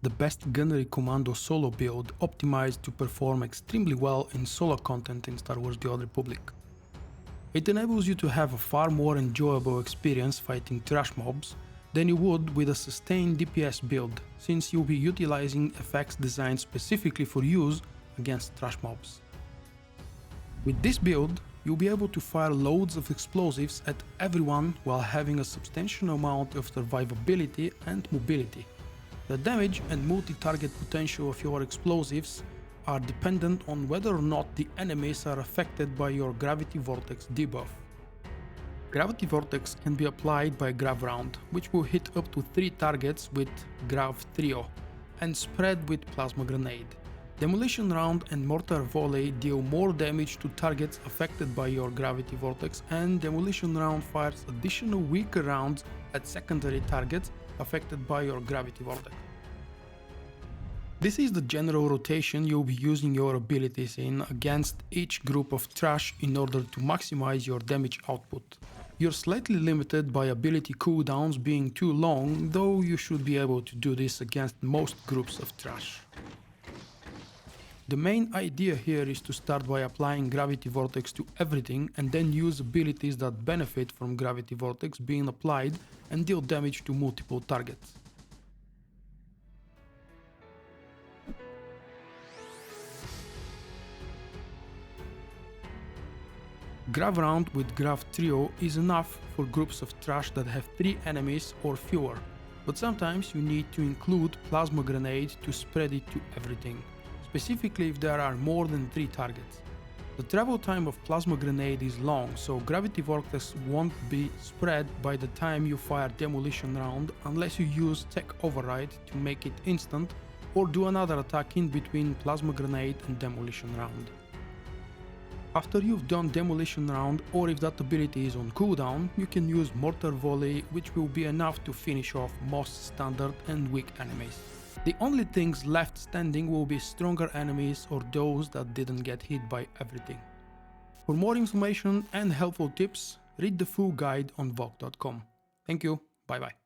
the best Gunnery Commando Solo build optimized to perform extremely well in solo content in Star Wars: The Old Republic. It enables you to have a far more enjoyable experience fighting trash mobs than you would with a sustained DPS build, since you'll be utilizing effects designed specifically for use against trash mobs. With this build, you'll be able to fire loads of explosives at everyone while having a substantial amount of survivability and mobility. The damage and multi-target potential of your explosives are dependent on whether or not the enemies are affected by your Gravity Vortex debuff. Gravity Vortex can be applied by Grav Round, which will hit up to 3 targets with Grav Trio, and spread with Plasma Grenade. Demolition Round and Mortar Volley deal more damage to targets affected by your Gravity Vortex, and Demolition Round fires additional weaker rounds at secondary targets affected by your Gravity Vortex. This is the general rotation you'll be using your abilities in against each group of trash in order to maximize your damage output. You're slightly limited by ability cooldowns being too long, though you should be able to do this against most groups of trash. The main idea here is to start by applying Gravity Vortex to everything and then use abilities that benefit from Gravity Vortex being applied and deal damage to multiple targets. Grav Round with Grav Trio is enough for groups of trash that have 3 enemies or fewer, but sometimes you need to include Plasma Grenade to spread it to everything, specifically if there are more than 3 targets. The travel time of Plasma Grenade is long, so Gravity Vortex won't be spread by the time you fire Demolition Round unless you use Tech Override to make it instant or do another attack in between Plasma Grenade and Demolition Round. After you've done Demolition Round, or if that ability is on cooldown, you can use Mortar Volley, which will be enough to finish off most standard and weak enemies. The only things left standing will be stronger enemies or those that didn't get hit by everything. For more information and helpful tips, read the full guide on VULKK.com. Thank you, bye bye.